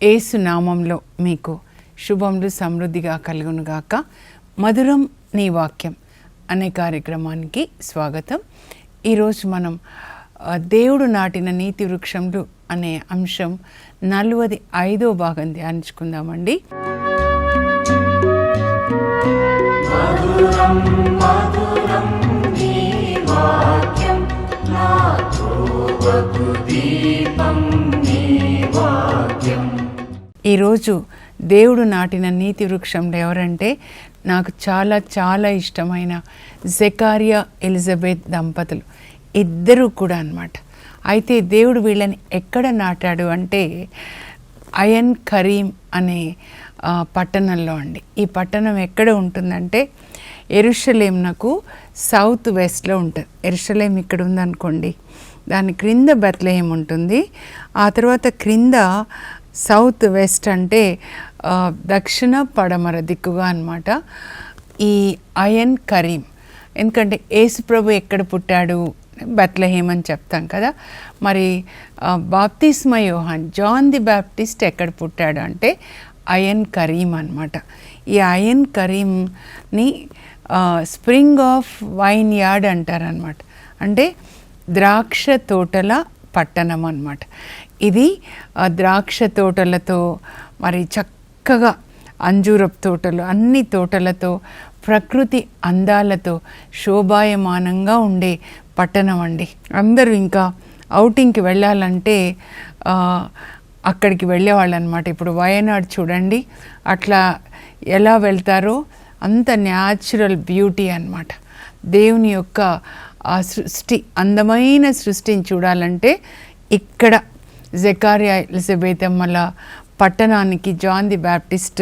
యేసు నామంలో మీకు శుభములు సమృద్ధిగా కలుగునుగాక. మధురం నీ వాక్యం అనే కార్యక్రమానికి స్వాగతం. ఈరోజు మనం దేవుడు నాటిన నీతి వృక్షములు అనే అంశం 45వ భాగం ధ్యానించుకుందామండి. మధురం మధురం నీ వాక్యం నా త్రోవకు దీపం నీ వాక్యం. ఈరోజు దేవుడు నాటిన నీతి వృక్షంలో ఎవరంటే నాకు చాలా చాలా ఇష్టమైన జెకర్యా ఎలిజబెత్ దంపతులు ఇద్దరు కూడా అన్నమాట. అయితే దేవుడు వీళ్ళని ఎక్కడ నాటాడు అంటే అయన్ కరీం అనే పట్టణంలో అండి. ఈ పట్టణం ఎక్కడ ఉంటుందంటే యెరూషలేమునకు సౌత్ వెస్ట్లో ఉంటుంది. యెరూషలేం ఇక్కడ ఉందనుకోండి, దాని క్రింద బెత్లెహేం ఉంటుంది. ఆ తర్వాత క్రింద సౌత్ వెస్ట్ అంటే దక్షిణ పడమర దిక్కుగా అన్నమాట ఈ అయన్ కరీం. ఎందుకంటే యేసుప్రభు ఎక్కడ పుట్టాడు, బెత్లెహేం అని చెప్తాం కదా. మరి బాప్తిస్మ యోహాన్ జాన్ ది బాప్టిస్ట్ ఎక్కడ పుట్టాడు అంటే అయన్ కరీం అన్నమాట. ఈ అయన్ కరీంని స్ప్రింగ్ ఆఫ్ వైన్ యార్డ్ అంటారనమాట. అంటే ద్రాక్ష తోటల పట్టణం అన్నమాట. ఇది ద్రాక్ష తోటలతో మరి చక్కగా అంజూరపు తోటలు, అన్ని తోటలతో, ప్రకృతి అందాలతో శోభాయమానంగా ఉండే పట్టణం అండి. అందరూ ఇంకా ఔటింగ్కి వెళ్ళాలంటే అక్కడికి వెళ్ళేవాళ్ళు అనమాట. ఇప్పుడు వయనాడ్ చూడండి, అట్లా ఎలా వెళ్తారో అంత న్యాచురల్ బ్యూటీ అన్నమాట. దేవుని యొక్క ఆ సృష్టి, అందమైన సృష్టిని చూడాలంటే ఇక్కడ జెకర్యా ఎలిజబెత్ అమ్మల పట్టణానికి, జాన్ ది బాప్టిస్ట్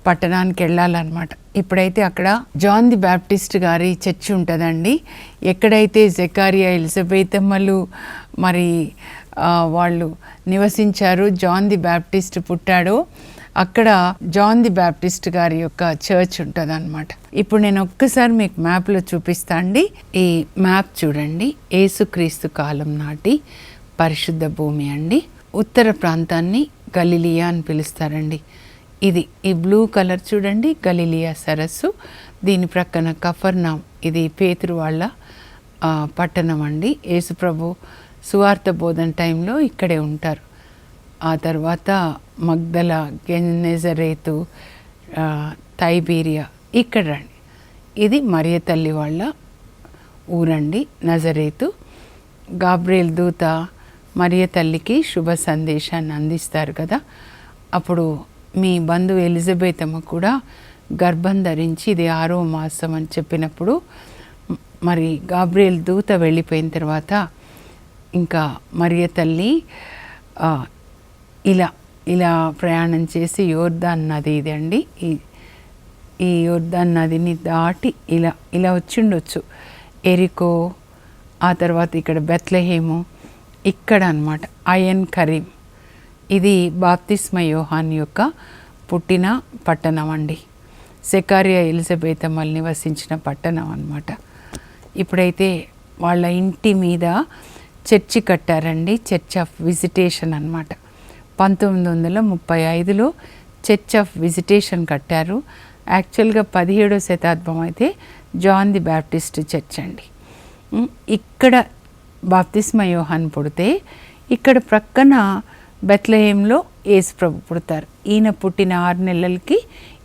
పట్టణానికి వెళ్ళాలన్నమాట. ఇప్పుడైతే అక్కడ జాన్ ది బాప్టిస్ట్ గారి చర్చి ఉంటుందండి. ఎక్కడైతే జెకర్యా ఎలిజబెత్ అమ్మలు మరి వాళ్ళు నివసించారు, జాన్ ది బాప్టిస్ట్ పుట్టాడో అక్కడ జాన్ ది బాప్టిస్ట్ గారి యొక్క చర్చ్ ఉంటుంది అన్నమాట. ఇప్పుడు నేను ఒక్కసారి మీకు మ్యాప్లో చూపిస్తా అండి. ఈ మ్యాప్ చూడండి. యేసుక్రీస్తు కాలం నాటి పరిశుద్ధ భూమి అండి. ఉత్తర ప్రాంతాన్ని గలిలియా అని పిలుస్తారండి. ఇది ఈ బ్లూ కలర్ చూడండి, గలిలియా సరస్సు. దీని ప్రక్కన కఫర్నాం, ఇది పేతురు వాళ్ళ పట్టణం అండి. యేసుప్రభు సువార్త బోధన టైంలో ఇక్కడే ఉంటారు. ఆ తర్వాత మగ్దల, గెన్నెజరేతు, తైబీరియా ఇక్కడ రండి. ఇది మరియ తల్లి వాళ్ళ ఊరండి, నజరేతు. గాబ్రియల్ దూత మరియ తల్లికి శుభ సందేశాన్ని అందిస్తారు కదా. అప్పుడు మీ బంధువు ఎలిజబెత్ అమ్మ కూడా గర్భం ధరించి ఇది 6వ మాసం అని చెప్పినప్పుడు మరి గాబ్రియల్ దూత వెళ్ళిపోయిన తర్వాత ఇంకా మరియ తల్లి ఇలా ప్రయాణం చేసి యోర్దాన్ నది ఇది అండి, ఈ యోర్దాన్ నదిని దాటి ఇలా వచ్చిండొచ్చు ఎరికో. ఆ తర్వాత ఇక్కడ బెత్లెహేము, ఇక్కడ అన్నమాట అయన్ కరీం. ఇది బాప్తిస్మ యోహాన్ యొక్క పుట్టిన పట్టణం అండి. జెకర్యా ఎలిజబెత్ అమ్మలు నివసించిన పట్టణం అన్నమాట. ఇప్పుడైతే వాళ్ళ ఇంటి మీద చర్చి కట్టారండి, చర్చ్ ఆఫ్ విజిటేషన్ అన్నమాట. 1935లో చర్చ్ ఆఫ్ విజిటేషన్ కట్టారు. యాక్చువల్గా 17వ శతాబ్దం అయితే జాన్ ది బాప్టిస్ట్ చర్చ్ అండి. ఇక్కడ బాప్తిస్మ యోహాన్ పుడితే ఇక్కడ ప్రక్కన బెత్లెహేంలో యేసుప్రభు పుడతారు. ఈయన పుట్టిన 6 నెలలకి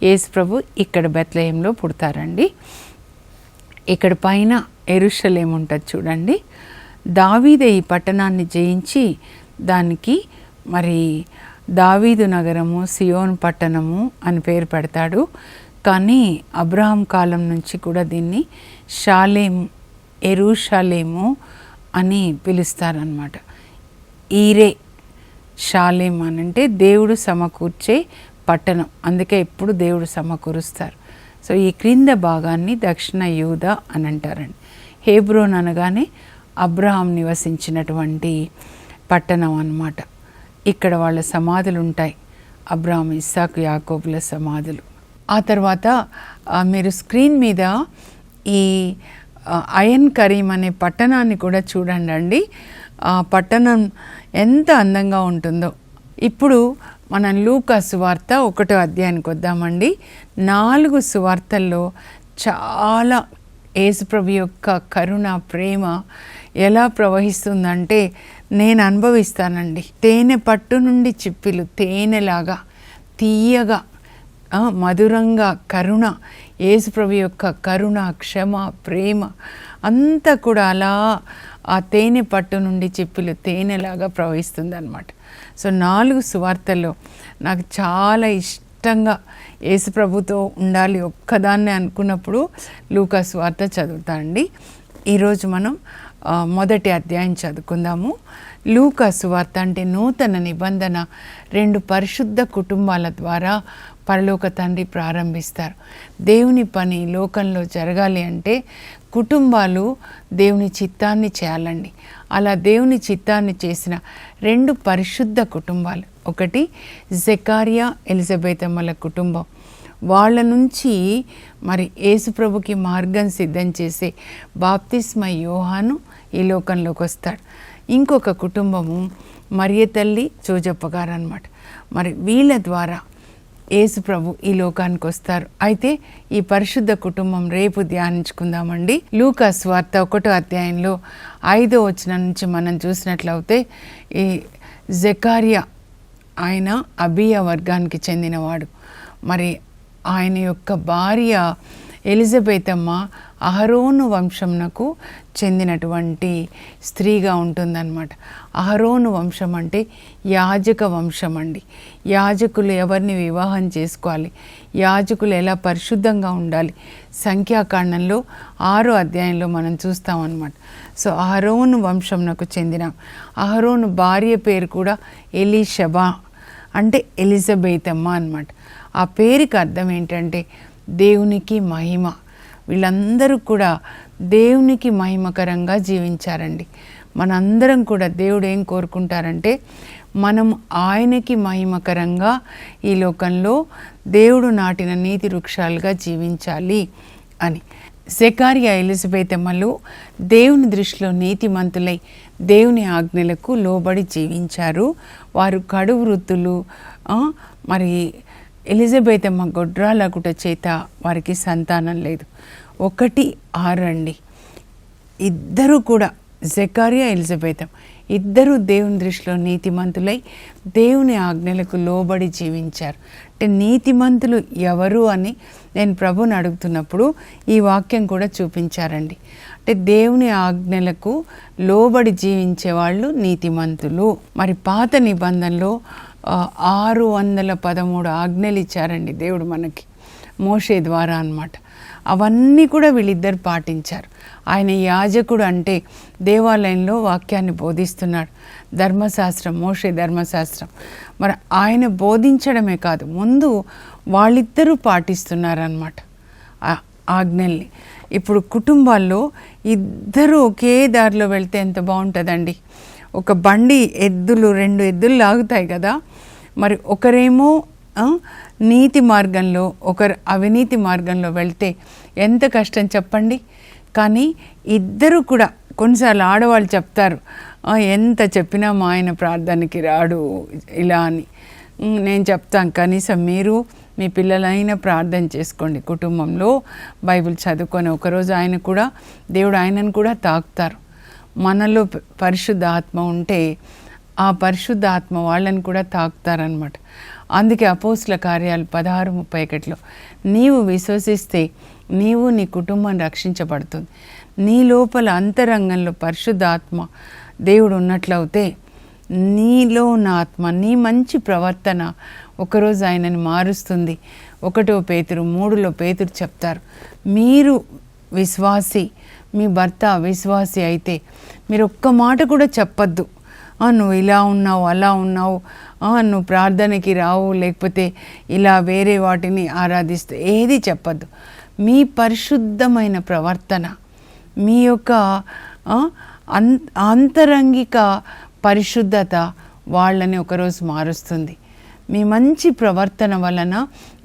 యేసుప్రభు ఇక్కడ బెత్లెహేంలో పుడతారండి. ఇక్కడ పైన యెరూషలేం ఉంటుంది చూడండి. దావీదే ఈ పట్టణాన్ని జయించి దానికి మరి దావీదు నగరము, సియోన్ పట్టణము అని పేరు పెడతాడు. కానీ అబ్రహాం కాలం నుంచి కూడా దీన్ని షాలేము, యెరూషలేము అని పిలుస్తారనమాట. ఈరే షాలేం అని అంటే దేవుడు సమకూర్చే పట్టణం, అందుకే ఎప్పుడు దేవుడు సమకూరుస్తారు. సో ఈ క్రింద భాగాన్ని దక్షిణ యూదా అని అంటారండి. హెబ్రోన్ అనగానే అబ్రహాం నివసించినటువంటి పట్టణం అన్నమాట. ఇక్కడ వాళ్ళ సమాధులు ఉంటాయి, అబ్రహాం, ఇస్సాకు, యాకోబుల సమాధులు. ఆ తర్వాత మీరు స్క్రీన్ మీద ఈ అయన్ కరీం అనే పట్టణాన్ని కూడా చూడండి అండి. ఆ పట్టణం ఎంత అందంగా ఉంటుందో. ఇప్పుడు మనం లూకా సువార్త 1వ అధ్యాయానికి వద్దామండి. 4 సువార్తల్లో చాలా యేసుప్రభు యొక్క కరుణ, ప్రేమ ఎలా ప్రవహిస్తుందంటే నేను అనుభవిస్తానండి. తేనె పట్టు నుండి చిప్పిలు తేనెలాగా తీయగా, మధురంగా కరుణ, యేసుప్రభు యొక్క కరుణ, క్షమ, ప్రేమ అంతా కూడా అలా ఆ తేనె పట్టు నుండి చిప్పిలు తేనెలాగా ప్రవహిస్తుంది అన్నమాట. సో 4 సువార్తల్లో నాకు చాలా ఇష్టంగా యేసుప్రభుతో ఉండాలి ఒక్కదాన్నే అనుకున్నప్పుడు లూకా సువార్త చదువుతా అండి. ఈరోజు మనం మొదటి అధ్యాయం చదువుకుందాము. లూకా సువార్త అంటే నూతన నిబంధన 2 పరిశుద్ధ కుటుంబాల ద్వారా పరలోక తండ్రి ప్రారంభిస్తారు. దేవుని పని లోకంలో జరగాలి అంటే కుటుంబాలు దేవుని చిత్తాన్ని చేయాలండి. అలా దేవుని చిత్తాన్ని చేసిన 2 పరిశుద్ధ కుటుంబాలు, ఒకటి జకర్యా ఎలిజబెతమ్మల కుటుంబం, వాళ్ళ నుంచి మరి యేసుప్రభుకి మార్గం సిద్ధం చేసే బాప్తిస్మ యోహాను ఈ లోకంలోకి వస్తాడు. ఇంకొక కుటుంబము మరియ తల్లి జోజప్ప గారు అన్నమాట. మరి వీళ్ళ ద్వారా యేసుప్రభు ఈ లోకానికి వస్తారు. అయితే ఈ పరిశుద్ధ కుటుంబం రేపు ధ్యానించుకుందామండి. లూకా సువార్త 1వ అధ్యాయంలో 5వ వచనం నుంచి మనం చూసినట్లయితే ఈ జకర్యా ఆయన అబియా వర్గానికి చెందినవాడు. మరి ఆయన యొక్క భార్య ఎలిజబెతమ్మ అహరోను వంశంనకు చెందినటువంటి స్త్రీగా ఉంటుందన్నమాట. అహరోను వంశం అంటే యాజక వంశం అండి. యాజకులు ఎవరిని వివాహం చేసుకోవాలి, యాజకులు ఎలా పరిశుద్ధంగా ఉండాలి, సంఖ్యాకాండంలో 6వ అధ్యాయంలో మనం చూస్తామన్నమాట. సో అహరోను వంశంనకు చెందిన అహరోను భార్య పేరు కూడా ఎలీషబా అంటే ఎలిజబెతమ్మ అన్నమాట. ఆ పేరుకి అర్థం ఏంటంటే దేవునికి మహిమ. వీళ్ళందరూ కూడా దేవునికి మహిమకరంగా జీవించారండి. మనందరం కూడా దేవుడు ఏం కోరుకుంటారంటే మనం ఆయనకి మహిమకరంగా ఈ లోకంలో దేవుడు నాటిన నీతి వృక్షాలుగా జీవించాలి అని. జకర్యా ఎలిజబెతమ్మలు దేవుని దృష్టిలో నీతిమంతులై దేవుని ఆజ్ఞలకు లోబడి జీవించారు. వారు కడు వృద్ధులు. మరి ఎలిజబెతమ్మ గొడ్రాలగుట చేత వారికి సంతానం లేదు. 1:6 అండి. ఇద్దరు కూడా జకర్యా ఎలిజబెతమ్మ ఇద్దరు దేవుని దృష్టిలో నీతిమంతులై దేవుని ఆజ్ఞలకు లోబడి జీవించారు. అంటే నీతిమంతులు ఎవరు అని నేను ప్రభుని అడుగుతున్నప్పుడు ఈ వాక్యం కూడా చూపించారండి. అంటే దేవుని ఆజ్ఞలకు లోబడి జీవించే వాళ్ళు నీతిమంతులు. మరి పాత నిబంధనలో 613 ఆజ్ఞలు ఇచ్చారండి దేవుడు మనకి మోషే ద్వారా అన్నమాట. అవన్నీ కూడా వీళ్ళిద్దరు పాటించారు. ఆయన యాజకుడు అంటే దేవాలయంలో వాక్యాన్ని బోధిస్తున్నాడు. ధర్మశాస్త్రం, మోషే ధర్మశాస్త్రం. మరి ఆయన బోధించడమే కాదు, ముందు వాళ్ళిద్దరూ పాటిస్తున్నారన్నమాట ఆజ్ఞల్ని. ఇప్పుడు కుటుంబాల్లో ఇద్దరు ఒకే దారిలో వెళ్తే ఎంత బాగుంటుందండి. ఒక బండి ఎద్దులు 2 ఎద్దులు లాగుతాయి కదా. మరి ఒకరేమో నీతి మార్గంలో, ఒకరు అవినీతి మార్గంలో వెళ్తే ఎంత కష్టం చెప్పండి. కానీ ఇద్దరు కూడా కొన్నిసార్లు ఆడవాళ్ళు చెప్తారు, ఎంత చెప్పినా మా ఆయన ప్రార్థనకి రాడు ఇలా అని. నేను చెప్తాను, కనీసం మీరు మీ పిల్లలైనా ప్రార్థన చేసుకోండి, కుటుంబంలో బైబిల్ చదువుకొని. ఒకరోజు ఆయన కూడా దేవుడు ఆయనను కూడా తాకుతారు. మనలో పరిశుద్ధ ఆత్మ ఉంటే ఆ పరిశుద్ధ ఆత్మ వాళ్ళని కూడా తాకుతారనమాట. అందుకే అపోస్తుల కార్యాలు 16:31 నీవు విశ్వసిస్తే నీవు నీ కుటుంబం రక్షించబడుతుంది. నీ లోపల అంతరంగంలో పరిశుద్ధ ఆత్మ దేవుడు ఉన్నట్లయితే నీలో ఉన్న ఆత్మ, నీ మంచి ప్రవర్తన ఒకరోజు ఆయనని మారుస్తుంది. 1 పేతురు 3లో పేతురు చెప్తారు, మీరు విశ్వాసి, మీ భర్త విశ్వాసి అయితే మీరు ఒక్క మాట కూడా చెప్పద్దు, నువ్వు ఇలా ఉన్నావు, అలా ఉన్నావు, నువ్వు ప్రార్థనకి రావు, లేకపోతే ఇలా వేరే వాటిని ఆరాధిస్తూ ఏది చెప్పద్దు. మీ పరిశుద్ధమైన ప్రవర్తన, మీ యొక్క ఆంతరంగిక పరిశుద్ధత వాళ్ళని ఒకరోజు మారుస్తుంది. మీ మంచి ప్రవర్తన వలన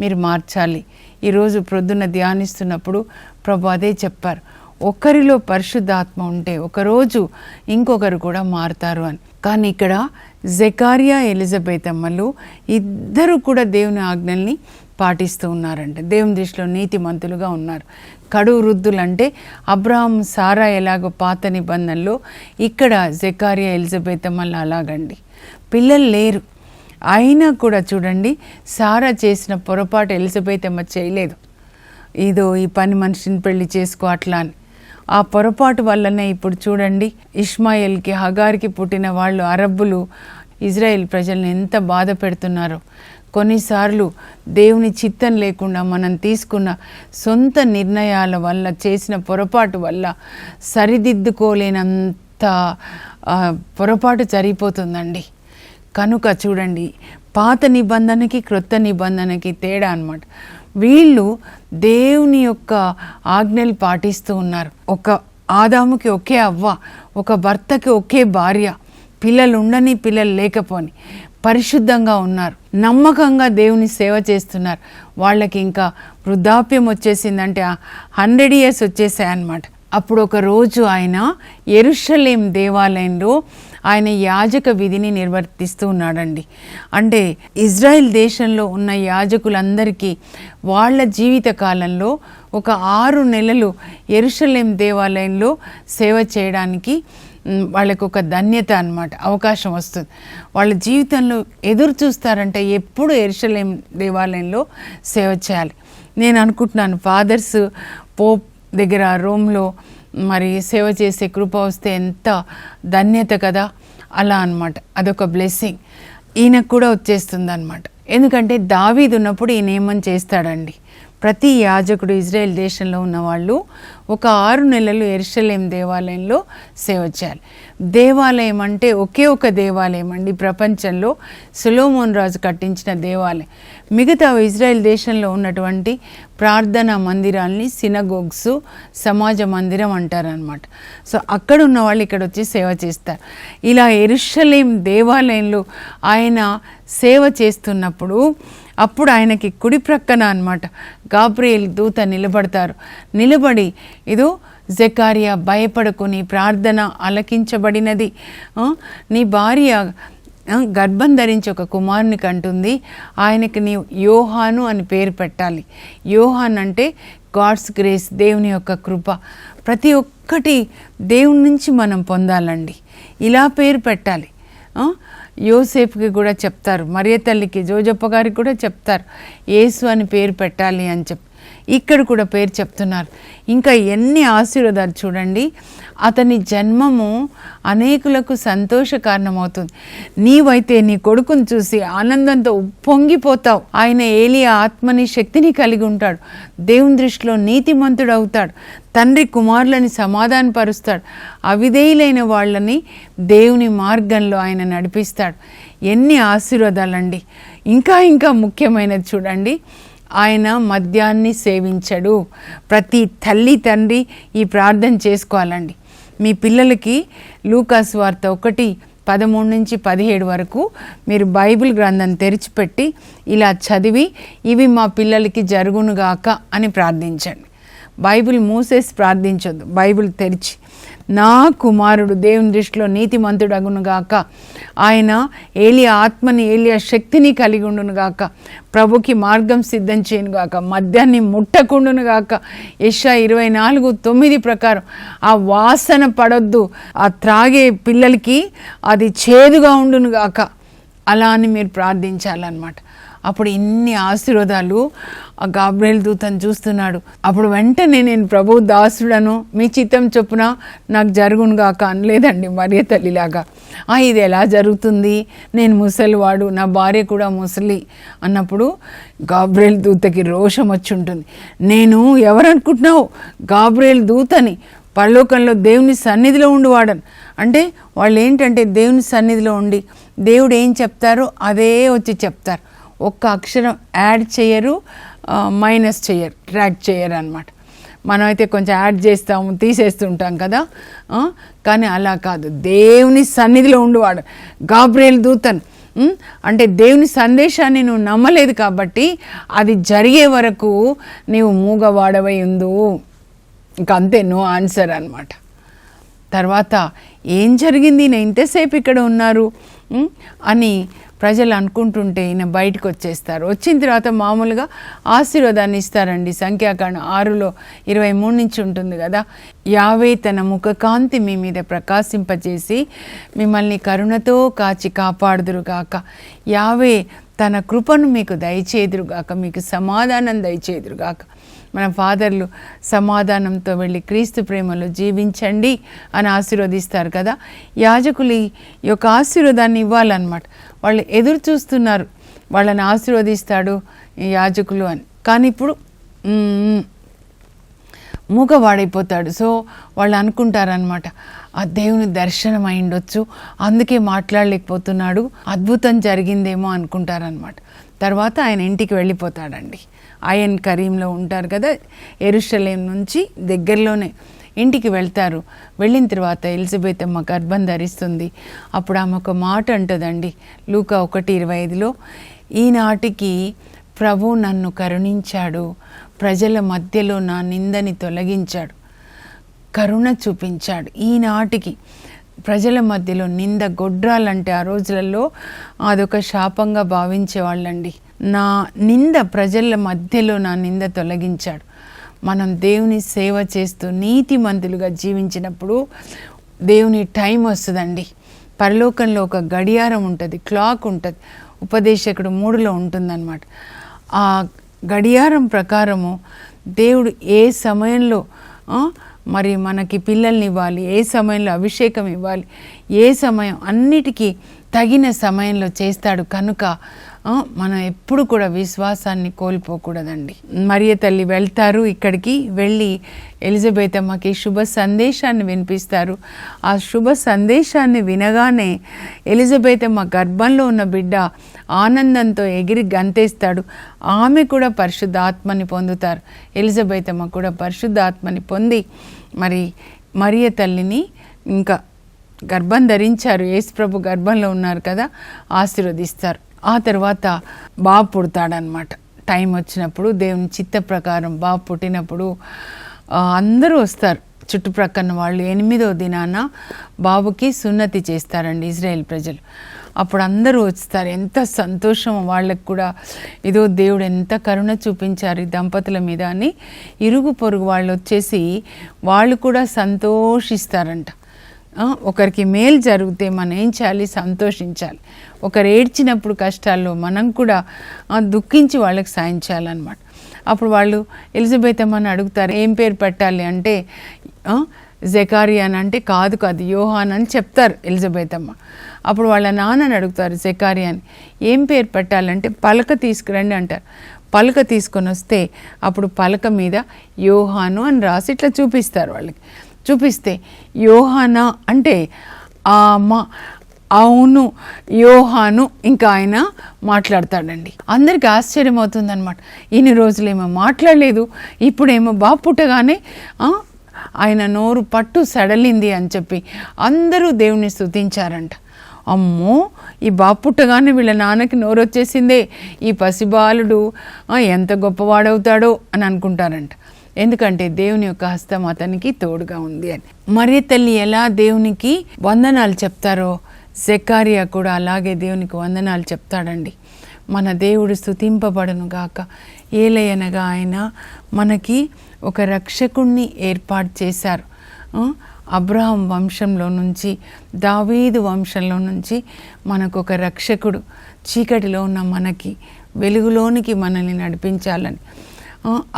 మీరు మార్చాలి. ఈరోజు ప్రొద్దున ధ్యానిస్తున్నప్పుడు ప్రభు అదే చెప్పారు, ఒకరిలో పరిశుద్ధాత్మ ఉంటే ఒకరోజు ఇంకొకరు కూడా మారుతారు అని. కానీ ఇక్కడ జెకారియా ఎలిజబెత్ అమ్మలు ఇద్దరు కూడా దేవుని ఆజ్ఞల్ని పాటిస్తూ ఉన్నారంట. దేవుని దృష్టిలో నీతిమంతులుగా ఉన్నారు. కడు వృద్ధులు అంటే అబ్రహాం సారా ఎలాగో పాత నిబంధనలో, ఇక్కడ జెకారియా ఎలిజబెత్ అమ్మలు అలాగండి. పిల్లలు లేరు, అయినా కూడా చూడండి సారా చేసిన పొరపాటు ఎలిజబెత్ అమ్మ చేయలేదు. ఇదో ఈ పని మనిషిని పెళ్లి చేసుకో అట్లా అని. ఆ పొరపాటు వల్లనే ఇప్పుడు చూడండి ఇష్మాయిల్కి హగార్కి పుట్టిన వాళ్ళు అరబ్బులు ఇజ్రాయెల్ ప్రజల్ని ఎంత బాధ పెడుతున్నారో. కొన్నిసార్లు దేవుని చిత్తం లేకుండా మనం తీసుకున్న సొంత నిర్ణయాల వల్ల, చేసిన పొరపాటు వల్ల సరిదిద్దుకోలేనంత పొరపాటు జరిగిపోతుందండి. కనుక చూడండి పాత నిబంధనకి క్రొత్త నిబంధనకి తేడా అన్నమాట. వీళ్ళు దేవుని యొక్క ఆజ్ఞలు పాటిస్తూ ఉన్నారు. ఒక ఆదాముకి ఒకే అవ్వ, ఒక భర్తకి ఒకే భార్య, పిల్లలు ఉండని పిల్లలు లేకపోని పరిశుద్ధంగా ఉన్నారు, నమ్మకంగా దేవుని సేవ చేస్తున్నారు. వాళ్ళకి ఇంకా వృద్ధాప్యం వచ్చేసిందంటే 100 years వచ్చేసాయన్నమాట. అప్పుడు ఒక రోజు ఆయన యెరూషలేం దేవాలయంలో ఆయన యాజక విధిని నిర్వర్తిస్తూ ఉన్నాడండి. అంటే ఇజ్రాయెల్ దేశంలో ఉన్న యాజకులందరికీ వాళ్ళ జీవిత కాలంలో ఒక 6 నెలలు యెరూషలేం దేవాలయంలో సేవ చేయడానికి వాళ్ళకు ఒక ధన్యత అన్నమాట, అవకాశం వస్తుంది. వాళ్ళ జీవితంలో ఎదురు చూస్తారంటే ఎప్పుడు యెరూషలేం దేవాలయంలో సేవ చేయాలి. నేను అనుకుంటున్నాను ఫాదర్స్ పోప్ దగ్గర రోమ్లో మరి సేవ చేసే కృప వస్తే ఎంత ధన్యత కదా, అలా అన్నమాట. అదొక బ్లెస్సింగ్ ఈయనకు కూడా వచ్చేస్తుంది అన్నమాట. ఎందుకంటే దావీదు ఉన్నప్పుడు ఈయన ఏమని చేస్తాడండి, ప్రతి యాజకుడు ఇజ్రాయెల్ దేశంలో ఉన్నవాళ్ళు ఒక 6 నెలలు యెరూషలేం దేవాలయంలో సేవ చేయాలి. దేవాలయం అంటే ఒకే ఒక దేవాలయం అండి ప్రపంచంలో, సొలొమోన్ రాజు కట్టించిన దేవాలయం. మిగతా ఇజ్రాయెల్ దేశంలో ఉన్నటువంటి ప్రార్థనా మందిరాల్ని సినగోగ్స్, సమాజ మందిరం అంటారనమాట. సో అక్కడ ఉన్న వాళ్ళు ఇక్కడ వచ్చి సేవ చేస్తారు. ఇలా యెరూషలేం దేవాలయంలో ఆయన సేవ చేస్తున్నప్పుడు అప్పుడు ఆయనకి కుడి ప్రక్కన అన్నమాట గాబ్రియేల్ దూత నిలబడతారు. నిలబడి ఇదో జెకారియా భయపడకు, నీ ప్రార్థన ఆలకించబడినది, నీ భార్య గర్భం ధరించి ఒక కుమారుని కంటుంది, ఆయనకి నీ యోహాను అని పేరు పెట్టాలి. యోహాన్ అంటే గాడ్స్ గ్రేస్, దేవుని యొక్క కృప. ప్రతి ఒక్కటి దేవుని నుంచి మనం పొందాలండి, ఇలా పేరు పెట్టాలి. యోసేపుకి కూడా చెప్తారు, మరియ తల్లికి, జోజప్ప గారికి కూడా చెప్తారు యేసు అని పేరు పెట్టాలి అని చెప్పి. ఇక్కడ కూడా పేరు చెప్తున్నారు. ఇంకా ఎన్ని ఆశీర్వాదాలు చూడండి. అతని జన్మము అనేకులకు సంతోష కారణమవుతుంది. నీవైతే నీ కొడుకుని చూసి ఆనందంతో ఉప్పొంగిపోతావు. ఆయన ఏలియా ఆత్మని శక్తిని కలిగి ఉంటాడు, దేవుని దృష్టిలో నీతిమంతుడు అవుతాడు, తండ్రి కుమారులని సమాధానపరుస్తాడు, అవిధేయులైన వాళ్ళని దేవుని మార్గంలో ఆయన నడిపిస్తాడు. ఎన్ని ఆశీర్వాదాలండి. ఇంకా ఇంకా ముఖ్యమైనది చూడండి, ఆయన మద్యాన్ని సేవించడు. ప్రతి తల్లి తండ్రి ఈ ప్రార్థన చేసుకోవాలండి. మీ పిల్లలకి లూకాసు వార్త 1:13-17 వరకు మీరు బైబిల్ గ్రంథం తెరిచిపెట్టి ఇలా చదివి, ఇవి మా పిల్లలకి జరుగునుగాక అని ప్రార్థించండి. బైబిల్ మూసేసి ప్రార్థించొద్దు, బైబిల్ తెరిచి, నా కుమారుడు దేవుని దృష్టిలో నీతిమంతుడు అగునుగాక, ఆయన ఏలియా ఆత్మని ఏలియా శక్తిని కలిగి ఉండునుగాక, ప్రభుకి మార్గం సిద్ధం చేయనుగాక, మద్యాన్ని ముట్టకుండునుగాక, యెషయా 24:9 ప్రకారం ఆ వాసన పడొద్దు, ఆ త్రాగే పిల్లలకి అది చేదుగా ఉండునుగాక, అలా అని మీరు ప్రార్థించాలన్నమాట. అప్పుడు ఇన్ని ఆశీర్వాదాలు ఆ గాబ్రియేల్ దూతను చూస్తున్నాడు. అప్పుడు వెంటనే నేను ప్రభు దాసుడను, మీ చిత్తం చొప్పున నాకు జరుగునుగాక అనలేదండి మరియ తల్లిలాగా. ఇది ఎలా జరుగుతుంది, నేను ముసలివాడు, నా భార్య కూడా ముసలి అన్నప్పుడు గాబ్రియేల్ దూతకి రోషం వచ్చి ఉంటుంది. నేను ఎవరనుకుంటున్నావు, గాబ్రియేల్ దూతని, పరలోకంలో దేవుని సన్నిధిలో ఉండివాడను. అంటే వాళ్ళు ఏంటంటే దేవుని సన్నిధిలో ఉండి దేవుడు ఏం చెప్తారో అదే వచ్చి చెప్తారు. ఒక్క అక్షరం యాడ్ చేయరు, మైనస్ చేయరు, ట్రాక్ చేయరు అన్నమాట. మనమైతే కొంచెం యాడ్ చేస్తాము, తీసేస్తుంటాం కదా, కానీ అలా కాదు. దేవుని సన్నిధిలో ఉండివాడు గాబ్రియేల్ దూతను. అంటే దేవుని సందేశాన్ని నువ్వు నమ్మలేదు కాబట్టి అది జరిగే వరకు నీవు మూగవాడవై ఉండు, ఇంకా అంతే, నో ఆన్సర్ అన్నమాట. తర్వాత ఏం జరిగింది, నేను ఇంతసేపు ఇక్కడ ఉన్నారు, అని ప్రజలు అనుకుంటుంటే ఈయన బయటకు వచ్చేస్తారు. వచ్చిన తర్వాత మామూలుగా ఆశీర్వాదాన్ని ఇస్తారండి. సంఖ్యాకాండం 6:23 నుంచి ఉంటుంది కదా. యావే తన ముఖకాంతి మీ మీద ప్రకాశింపజేసి మిమ్మల్ని కరుణతో కాచి కాపాడుదురుగాక. యావే తన కృపను మీకు దయచేదురుగాక, మీకు సమాధానం దయచేదురుగాక. మన ఫాదర్లు సమాధానంతో వెళ్ళి క్రీస్తు ప్రేమలో జీవించండి అని ఆశీర్వదిస్తారు కదా. యాజకులు ఈ యొక్క ఆశీర్వాదాన్ని ఇవ్వాలన్నమాట. వాళ్ళు ఎదురు చూస్తున్నారు, వాళ్ళని ఆశీర్వదిస్తాడు ఈ యాజకులు అని. కానీ ఇప్పుడు మూగవాడైపోతాడు. సో వాళ్ళు అనుకుంటారనమాట, ఆ దేవుని దర్శనం అయిండొచ్చు, అందుకే మాట్లాడలేకపోతున్నాడు, అద్భుతం జరిగిందేమో అనుకుంటారనమాట. తర్వాత ఆయన ఇంటికి వెళ్ళిపోతాడండి. ఆయన్ కరీంలో ఉంటారు కదా, యెరూషలేం నుంచి దగ్గరలోనే ఇంటికి వెళ్తారు. వెళ్ళిన తర్వాత ఎలిజబెత్ అమ్మ గర్భం ధరిస్తుంది. అప్పుడు ఆమె ఒక మాట అంటుందండి, లూకా 1:25లో, ఈనాటికి ప్రభు నన్ను కరుణించాడు, ప్రజల మధ్యలో నా నిందని తొలగించాడు, కరుణ చూపించాడు. ఈనాటికి ప్రజల మధ్యలో నింద, గొడ్రాలంటే ఆ రోజులలో అదొక శాపంగా భావించేవాళ్ళండి. నా నింద, ప్రజల మధ్యలో నా నింద తొలగించాడు. మనం దేవుని సేవ చేస్తూ నీతిమంతులుగా జీవించినప్పుడు దేవుని టైం వస్తుందండి. పరలోకంలో ఒక గడియారం ఉంటుంది, క్లాక్ ఉంటుంది. ఉపదేశకుడు 3లో ఉంటుందన్నమాట. ఆ గడియారం ప్రకారము దేవుడు ఏ సమయంలో మరి మనకి పిల్లల్ని ఇవ్వాలి, ఏ సమయంలో అభిషేకం ఇవ్వాలి, ఏ సమయం, అన్నిటికీ తగిన సమయంలో చేస్తాడు. కనుక మనం ఎప్పుడు కూడా విశ్వాసాన్ని కోల్పోకూడదండి. మరియ తల్లి వెళ్తారు, ఇక్కడికి వెళ్ళి ఎలిజబెత్ అమ్మకి శుభ సందేశాన్ని వినిపిస్తారు. ఆ శుభ సందేశాన్ని వినగానే ఎలిజబెత్ అమ్మ గర్భంలో ఉన్న బిడ్డ ఆనందంతో ఎగిరి గంతేస్తాడు. ఆమె కూడా పరిశుద్ధాత్మని పొందుతారు. ఎలిజబెత్ అమ్మ కూడా పరిశుద్ధాత్మని పొంది మరి మరియ తల్లిని ఇంకా గర్భం ధరించారు. యేసుప్రభు గర్భంలో ఉన్నారు కదా, ఆశీర్వదిస్తారు. ఆ తర్వాత బాబు పుడతాడనమాట. టైం వచ్చినప్పుడు దేవుని చిత్త ప్రకారం బాబు పుట్టినప్పుడు అందరూ వస్తారు, చుట్టుప్రక్కన వాళ్ళు. 8వ దినాన బాబుకి సున్నతి చేస్తారండి ఇజ్రాయేల్ ప్రజలు. అప్పుడు అందరూ వస్తారు. ఎంత సంతోషం వాళ్ళకు కూడా, ఇదో దేవుడు ఎంత కరుణ చూపించారు ఈ దంపతుల మీద అని ఇరుగు పొరుగు వాళ్ళు వచ్చేసి వాళ్ళు కూడా సంతోషిస్తారంట. ఒకరికి మేలు జరిగితే మనం ఏం చేయాలి? సంతోషించాలి. ఒకరు ఏడ్చినప్పుడు కష్టాల్లో మనం కూడా దుఃఖించి వాళ్ళకి సాయం చేయాలన్నమాట. అప్పుడు వాళ్ళు ఎలిజబెత్ అమ్మని అడుగుతారు, ఏం పేరు పెట్టాలి అంటే, జెకారియా అని అంటే కాదు యోహాన్ అని చెప్తారు ఎలిజబెత్ అమ్మ. అప్పుడు వాళ్ళ నాన్నని అడుగుతారు జెకారియా అని, ఏం పేరు పెట్టాలంటే పలక తీసుకురండి అంటారు. పలక తీసుకొని వస్తే అప్పుడు పలక మీద యోహాను అని రాసి ఇట్లా చూపిస్తారు వాళ్ళకి. చూపిస్తే యోహానా అంటే అమ్మ అవును యోహాను, ఇంకా ఆయన మాట్లాడతాడండి. అందరికీ ఆశ్చర్యం అవుతుందన్నమాట. ఇన్ని రోజులేమో మాట్లాడలేదు, ఇప్పుడేమో బాబు పుట్టగానే ఆయన నోరు పట్టు సడలింది అని చెప్పి అందరూ దేవుని స్తుతించారంట. అమ్మో, ఈ బాబు పుట్టగానే వీళ్ళ నాన్నకి నోరు వచ్చేసిందే, ఈ పసిబాలుడు ఎంత గొప్పవాడవుతాడో అని అనుకుంటారంట. ఎందుకంటే దేవుని యొక్క హస్తం అతనికి తోడుగా ఉంది అని. మరియ తల్లి ఎలా దేవునికి వందనాలు చెప్తారో జెకారియా కూడా అలాగే దేవునికి వందనాలు చెప్తాడండి. మన దేవుడు స్తుతింపబడును గాక, ఏలయనగా ఆయన మనకి ఒక రక్షకుణ్ణి ఏర్పాటు చేశారు. అబ్రహాం వంశంలో నుంచి, దావీదు వంశంలో నుంచి మనకు ఒక రక్షకుడు చీకటిలో ఉన్న మనకి వెలుగులోనికి మనల్ని నడిపించాలని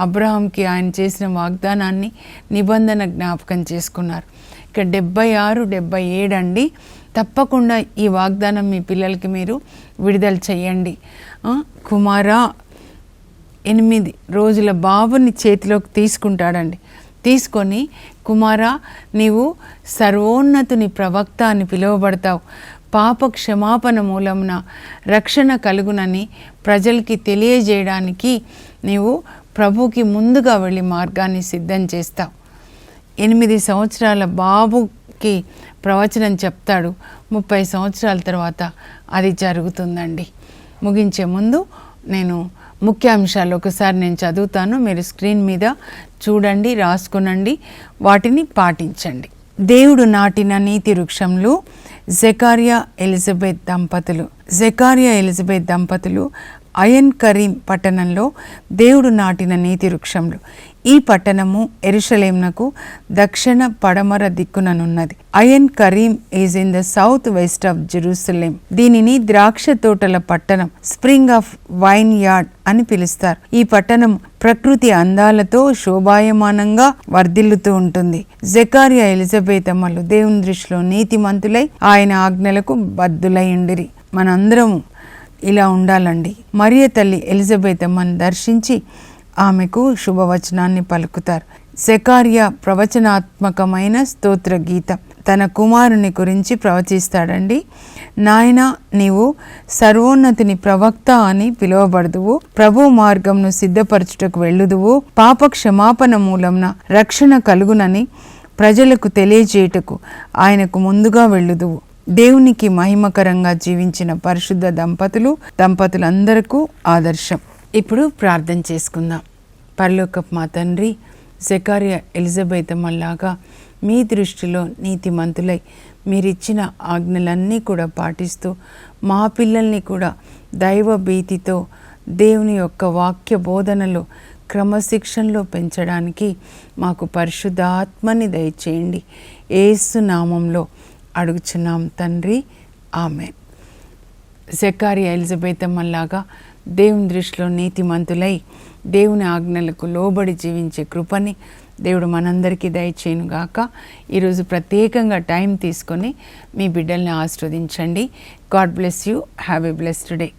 అబ్రహాంకి ఆయన చేసిన వాగ్దానాన్ని, నిబంధన జ్ఞాపకం చేసుకున్నారు. ఇక 76, 77 అండి. తప్పకుండా ఈ వాగ్దానం మీ పిల్లలకి మీరు విడుదల చేయండి. కుమారా 8 రోజుల బాబుని చేతిలోకి తీసుకుంటాడండి. తీసుకొని, కుమారా నీవు సర్వోన్నతుని ప్రవక్త అని పిలువబడతావు, పాప క్షమాపణ మూలమున రక్షణ కలుగునని ప్రజలకి తెలియజేయడానికి నీవు ప్రభుకి ముందుగా వెళ్ళి మార్గాన్ని సిద్ధం చేస్తావు. 8 సంవత్సరాల బాబుకి ప్రవచనం చెప్తాడు. 30 సంవత్సరాల తర్వాత అది జరుగుతుందండి. ముగించే ముందు నేను ముఖ్యాంశాలు ఒకసారి నేను చదువుతాను, మీరు స్క్రీన్ మీద చూడండి, రాసుకునండి, వాటిని పాటించండి. దేవుడు నాటిన నీతి వృక్షంలో జెకారియా ఎలిజబెత్ దంపతులు అయన్ కరీం పట్టణంలో దేవుడు నాటిన నీతి వృక్షములు. ఈ పట్టణము యెరూషలేమునకు దక్షిణ పడమర దిక్కుననున్నది. Ain Karim is in the south west of Jerusalem. దీనిని ద్రాక్ష తోటల పట్టణం, స్ప్రింగ్ ఆఫ్ వైన్ యార్డ్ అని పిలుస్తారు. ఈ పట్టణం ప్రకృతి అందాలతో శోభాయమానంగా వర్ధిల్లుతూ ఉంటుంది. జెకారియా ఎలిజబెతమ్మలు దేవుని దృష్టిలో నీతిమంతులై ఆయన ఆజ్ఞలకు బద్ధులై ఉండిరి. మనందరము ఇలా ఉండాలండి. మరియ తల్లి ఎలిజబెతమ్మను దర్శించి ఆమెకు శుభవచనాన్ని పలుకుతారు. జెకారియా ప్రవచనాత్మకమైన స్తోత్ర గీతం తన కుమారుని గురించి ప్రవచిస్తాడండి. నాయనా, నీవు సర్వోన్నతిని ప్రవక్త అని పిలువబడుదువు, ప్రభు మార్గంను సిద్ధపరచుటకు వెళ్ళుదువు, పాప క్షమాపణ మూలంన రక్షణ కలుగునని ప్రజలకు తెలియజేయుటకు ఆయనకు ముందుగా వెళ్ళుదువు. దేవునికి మహిమకరంగా జీవించిన పరిశుద్ధ దంపతులందరకు ఆదర్శం. ఇప్పుడు ప్రార్థన చేసుకుందాం. పరలోకపు మా తండ్రి, జెకారియా ఎలిజబెతమ్మలాగా మీ దృష్టిలో నీతిమంతులై మీరిచ్చిన ఆజ్ఞలన్నీ కూడా పాటిస్తూ మా పిల్లల్ని కూడా దైవ భీతితో దేవుని యొక్క వాక్య బోధనలో క్రమశిక్షణలో పెంచడానికి మాకు పరిశుద్ధ ఆత్మని దయచేయండి. యేసు నామంలో అడుగుచున్నాం తండ్రి, ఆమేన్. జెకారియా ఎలిజబెతమ్మలాగా దేవుని దృష్టిలో నీతిమంతులై దేవుని ఆజ్ఞలకు లోబడి జీవించే కృపని దేవుడు మనందరికీ దయచేయునుగాక. ఈరోజు ప్రత్యేకంగా టైం తీసుకొని మీ బిడ్డల్ని ఆశీర్వదించండి. God bless you. Have a blessed day.